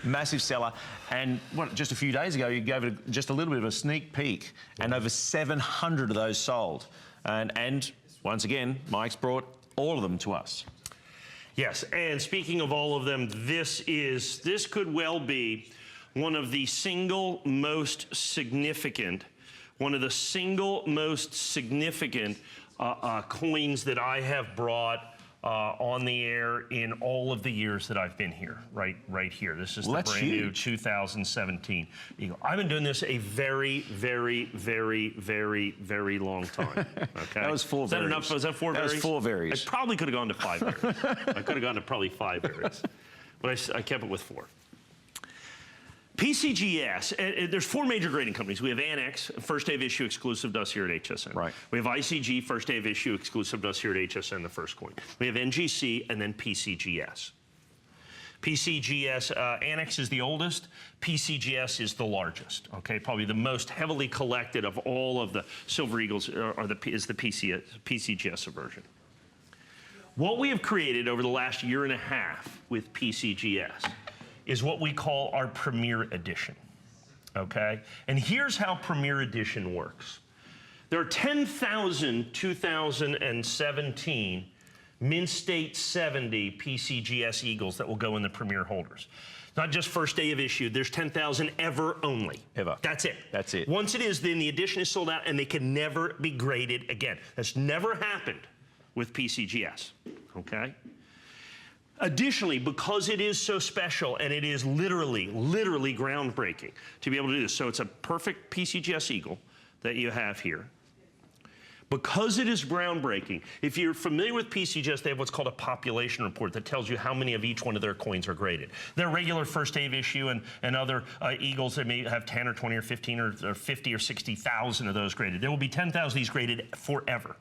massive seller. And just a few days ago, you gave it just a little bit of a sneak peek, and over 700 of those sold. And once again, Mike's brought all of them to us. Yes, and speaking of all of them, this could well be one of the single most significant coins that I have brought on the air in all of the years that I've been here, right here. This is the brand new 2017 Eagle. I've been doing this a very, very, very, very, very long time. Okay, that was 4 varies. Is that enough? Was that 4 varies? That was 4 varies. I probably could have gone to 5 varies. I could have gone to probably 5 varies, but I kept it with 4. PCGS, there's 4 major grading companies. We have Annex, first day of issue exclusive to us here at HSN. Right. We have ICG, first day of issue exclusive to us here at HSN, the first coin. We have NGC and then PCGS. PCGS, Annex is the oldest, PCGS is the largest, okay? Probably the most heavily collected of all of the Silver Eagles is the PCGS version. What we have created over the last year and a half with PCGS is what we call our Premier Edition, okay? And here's how Premier Edition works. There are 10,000 2017 Mint State 70 PCGS Eagles that will go in the Premier holders. Not just first day of issue, there's 10,000 ever only. Ever. That's it. That's it. Once it is, then the edition is sold out and they can never be graded again. That's never happened with PCGS, okay? Additionally, because it is so special and it is literally groundbreaking to be able to do this, so it's a perfect PCGS Eagle that you have here. Because it is groundbreaking, if you're familiar with PCGS, they have what's called a population report that tells you how many of each one of their coins are graded. Their regular first day of issue and other Eagles that may have 10 or 20 or 15 or 50 or 60,000 of those graded. There will be 10,000 of these graded forever.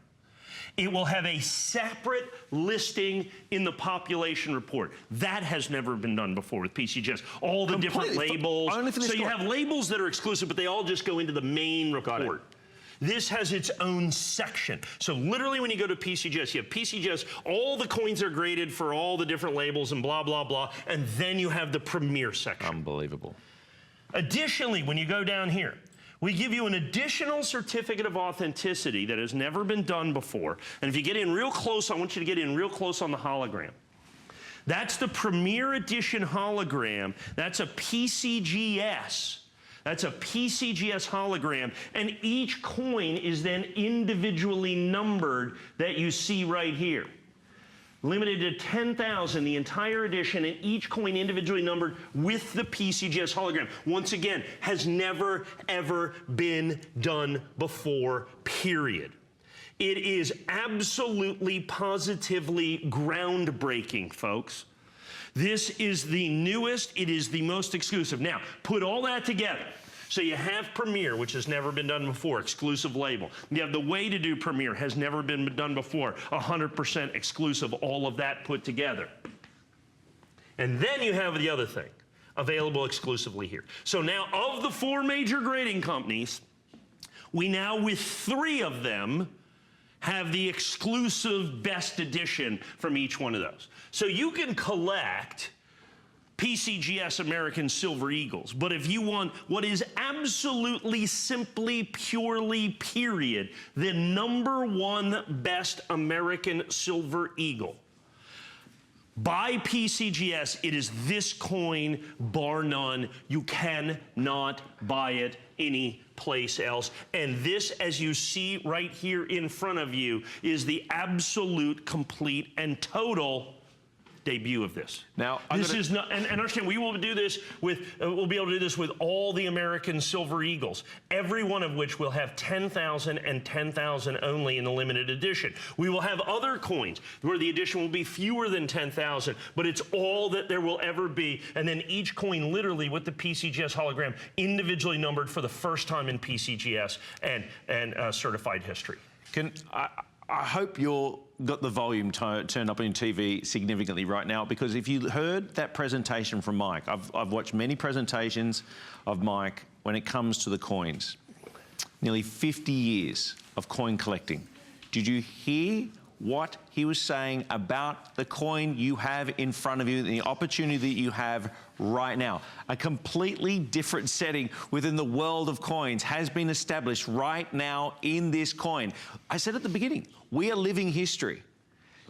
It will have a separate listing in the population report. That has never been done before with PCGS. All the different labels. So you have labels that are exclusive, but they all just go into the main report. This has its own section. So literally when you go to PCGS, you have PCGS, all the coins are graded for all the different labels and blah, blah, blah, and then you have the Premier section. Unbelievable. Additionally, when you go down here, we give you an additional certificate of authenticity that has never been done before. And if you get in real close, I want you to get in real close on the hologram. That's the Premier Edition hologram. That's a PCGS. That's a PCGS hologram. And each coin is then individually numbered that you see right here. Limited to 10,000, the entire edition, and each coin individually numbered with the PCGS hologram. Once again, has never, ever been done before, period. It is absolutely, positively groundbreaking, folks. This is the newest, it is the most exclusive. Now, put all that together. So you have Premier, which has never been done before, exclusive label. You have the way to do Premier, has never been done before, 100% exclusive, all of that put together. And then you have the other thing, available exclusively here. So now of the 4 major grading companies, we now with 3 of them have the exclusive best edition from each one of those. So you can collect PCGS American Silver Eagles, but if you want what is absolutely, simply, purely, period, the #1 best American Silver Eagle, by PCGS, it is this coin, bar none. You cannot buy it anyplace else. And this, as you see right here in front of you, is the absolute, complete, and total debut of this. Now, this is not, and understand, we will do this with, we'll be able to do this with all the American Silver Eagles, every one of which will have 10,000 and 10,000 only in the limited edition. We will have other coins where the edition will be fewer than 10,000, but it's all that there will ever be. And then each coin literally with the PCGS hologram individually numbered for the first time in PCGS and certified history. I hope you're got the volume turned up on your TV significantly right now, because if you heard that presentation from Mike, I've watched many presentations of Mike when it comes to the coins. Nearly 50 years of coin collecting. Did you hear what he was saying about the coin you have in front of you, the opportunity that you have right now. A completely different setting within the world of coins has been established right now in this coin. I said at the beginning, we are living history.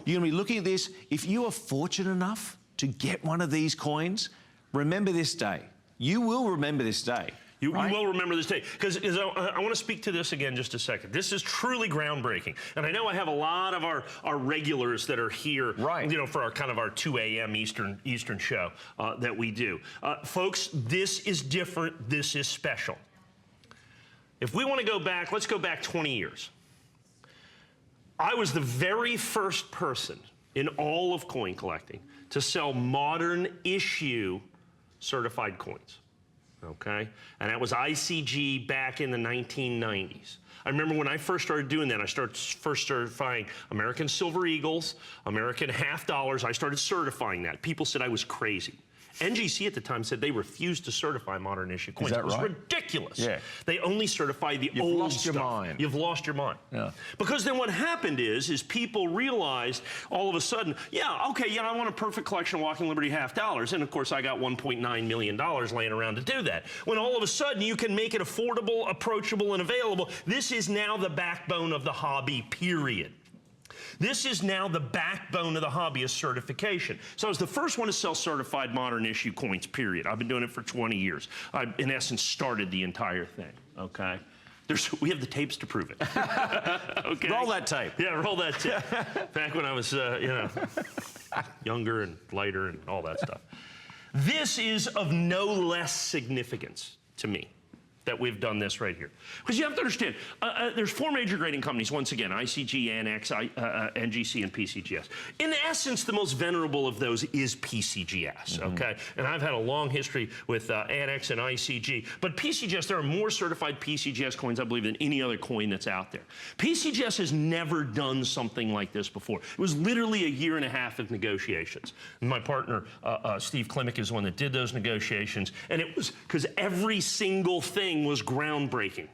You're going to be looking at this. If you are fortunate enough to get one of these coins, remember this day. You will remember this day. You will remember this day, because I want to speak to this again just a second. This is truly groundbreaking, and I know I have a lot of our regulars that are here, right, you know, for our kind of our 2 a.m. Eastern show that we do. Folks, this is different. This is special. If we want to go back, let's go back 20 years. I was the very first person in all of coin collecting to sell modern issue certified coins. Okay, and that was ICG back in the 1990s. I remember when I first started doing that, I started first certifying American Silver Eagles, American half dollars. I started certifying that. People said I was crazy. NGC at the time said they refused to certify modern issue coins. It was ridiculous. Yeah. They only certify the old stuff. You've lost your mind. You've lost your mind. Yeah. Because then what happened is people realized all of a sudden, yeah, okay, yeah, I want a perfect collection of Walking Liberty half dollars, and of course I got $1.9 million laying around to do that. When all of a sudden you can make it affordable, approachable, and available, this is now the backbone of the hobby, period. This is now the backbone of the hobby, is certification. So I was the first one to sell certified modern issue coins, period. I've been doing it for 20 years. I, in essence, started the entire thing, okay? We have the tapes to prove it. Okay? Roll that tape. Yeah, roll that tape. Back when I was, you know, younger and lighter and all that stuff. This is of no less significance to me that we've done this right here. Because you have to understand, there's 4 major grading companies, once again, ICG, NX, NGC, and PCGS. In essence, the most venerable of those is PCGS, okay? And I've had a long history with NX and ICG, but PCGS, there are more certified PCGS coins, I believe, than any other coin that's out there. PCGS has never done something like this before. It was literally a 1.5 years of negotiations. And my partner, Steve Klimek, is the one that did those negotiations, and it was because every single thing was groundbreaking.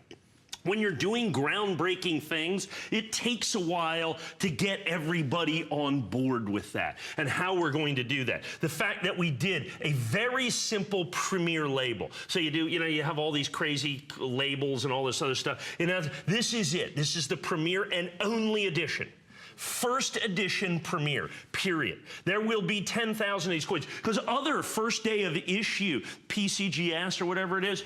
When you're doing groundbreaking things, it takes a while to get everybody on board with that and how we're going to do that. The fact that we did a very simple premier label. So you do, you know, you have all these crazy labels and all this other stuff. And this is it. This is the premier and only edition. First edition premier, period. There will be 10,000 of these coins, because other first day of issue PCGS or whatever it is,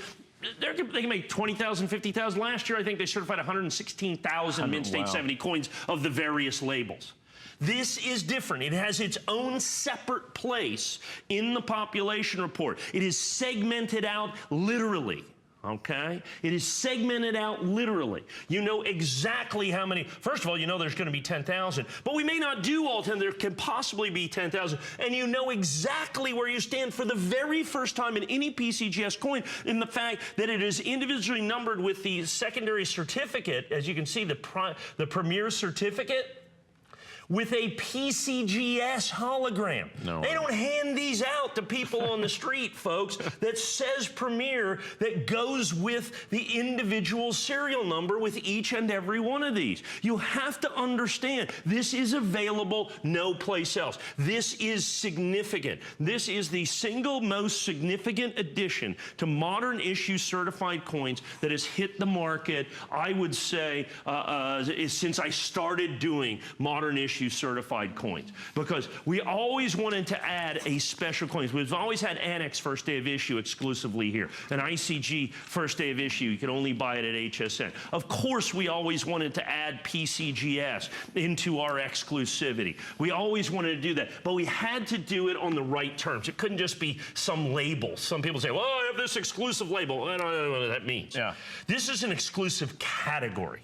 they can make 20,000, 50,000. Last year, I think they certified 116,000 Mint State 70 coins of the various labels. This is different. It has its own separate place in the population report. It is segmented out literally. Okay? It is segmented out literally. You know exactly how many. First of all, you know there's going to be 10,000, but we may not do all 10. There can possibly be 10,000, and you know exactly where you stand for the very first time in any PCGS coin, in the fact that it is individually numbered with the secondary certificate, as you can see, the premier certificate, with a PCGS hologram. No. They don't hand these out to people on the street, folks, that says Premier, that goes with the individual serial number with each and every one of these. You have to understand, this is available no place else. This is significant. This is the single most significant addition to modern issue certified coins that has hit the market, I would say, since I started doing modern issue certified coins, because we always wanted to add a special coin. We've always had Annex first day of issue exclusively here, and ICG first day of issue, you can only buy it at HSN. Of course, we always wanted to add PCGS into our exclusivity. We always wanted to do that, but we had to do it on the right terms. It couldn't just be some label. Some people say, well, I have this exclusive label. I don't know what that means. Yeah. This is an exclusive category.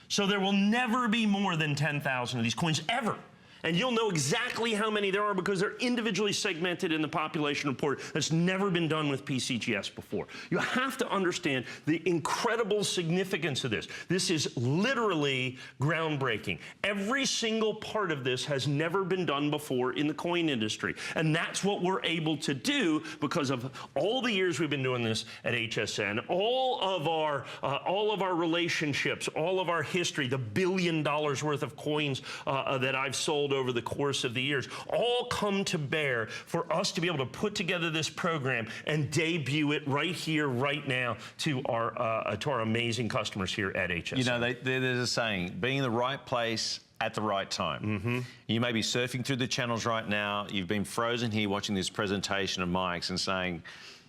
So there will never be more than 10,000 of these coins, ever. And you'll know exactly how many there are because they're individually segmented in the population report. That's never been done with PCGS before. You have to understand the incredible significance of this. This is literally groundbreaking. Every single part of this has never been done before in the coin industry. And that's what we're able to do because of all the years we've been doing this at HSN, all of our relationships, all of our history, the $1 billion worth of coins that I've sold over the course of the years, all come to bear for us to be able to put together this program and debut it right here, right now to our amazing customers here at HSN. You know, there's a saying, being in the right place at the right time. You may be surfing through the channels right now. You've been frozen here watching this presentation of Mike's and saying,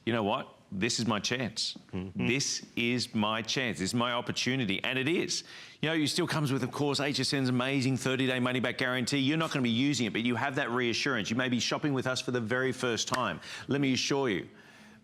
you know what? This is my chance. This is my chance. This is my opportunity. And it is. You know, it still comes with, of course, HSN's amazing 30-day money-back guarantee. You're not going to be using it, but you have that reassurance. You may be shopping with us for the very first time. Let me assure you,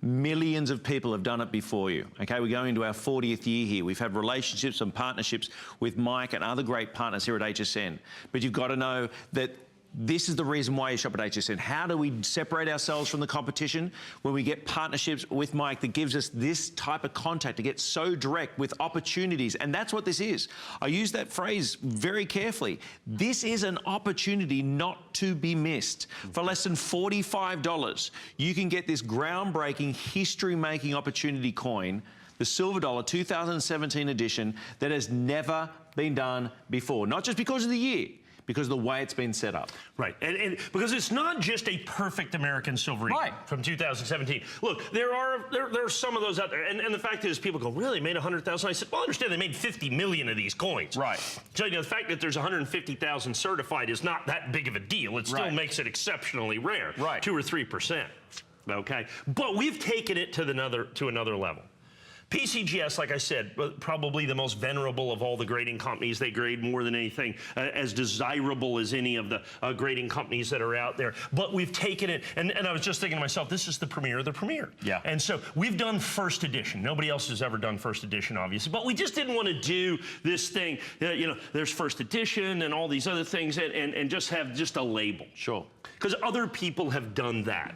millions of people have done it before you. Okay, we're going into our 40th year here. We've had relationships and partnerships with Mike and other great partners here at HSN. But you've got to know that this is the reason why you shop at HSN. How do we separate ourselves from the competition? When we get partnerships with Mike that gives us this type of contact to get so direct with opportunities. And that's what this is. I use that phrase very carefully. This is an opportunity not to be missed. For less than $45, you can get this groundbreaking, history-making opportunity coin, the Silver Dollar 2017 edition, that has never been done before. Not just because of the year, because of the way it's been set up. Right, and because it's not just a perfect American silver eagle from 2017. Look, there are some of those out there, and the fact is, people go, really, made 100,000? I said, well, I understand they made 50 million of these coins. Right. So, you know, the fact that there's 150,000 certified is not that big of a deal. It still makes it exceptionally rare, 2 or 3%, okay? But we've taken it to another level. PCGS, like I said, probably the most venerable of all the grading companies. They grade more than anything, as desirable as any of the grading companies that are out there. But we've taken it, and I was just thinking to myself, this is the premier of the premier. Yeah. And so we've done first edition. Nobody else has ever done first edition, obviously. But we just didn't want to do this thing, you know, there's first edition and all these other things, and just have just a label. Sure. Because other people have done that.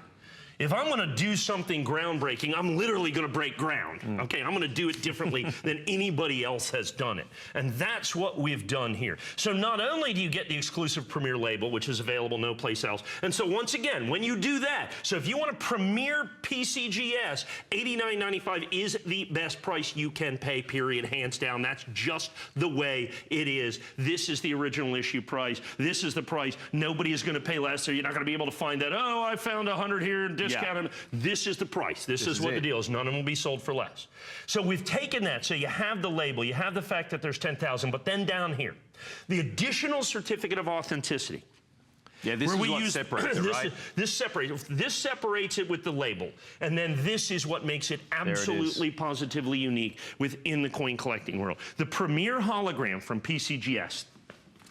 If I'm going to do something groundbreaking, I'm literally going to break ground. Okay, I'm going to do it differently than anybody else has done it. And that's what we've done here. So not only do you get the exclusive Premier label, which is available no place else, and so once again, when you do that, so if you want a Premier PCGS, $89.95 is the best price you can pay, period, hands down. That's just the way it is. This is the original issue price. This is the price. Nobody is going to pay less, so you're not going to be able to find that, oh, I found 100 here and discount them. This is the price. This is what the deal is. None of them will be sold for less. So we've taken that. So you have the label. You have the fact that there's 10,000. But then down here, the additional certificate of authenticity. Yeah, this is what separates it, right? This separates it with the label. And then this is what makes it absolutely, positively unique within the coin collecting world. The Premier hologram from PCGS.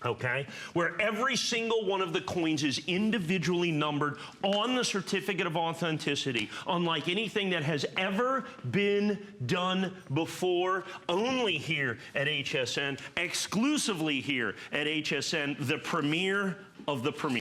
Okay, where every single one of the coins is individually numbered on the certificate of authenticity, unlike anything that has ever been done before, only here at HSN, exclusively here at HSN, the premier of the premier.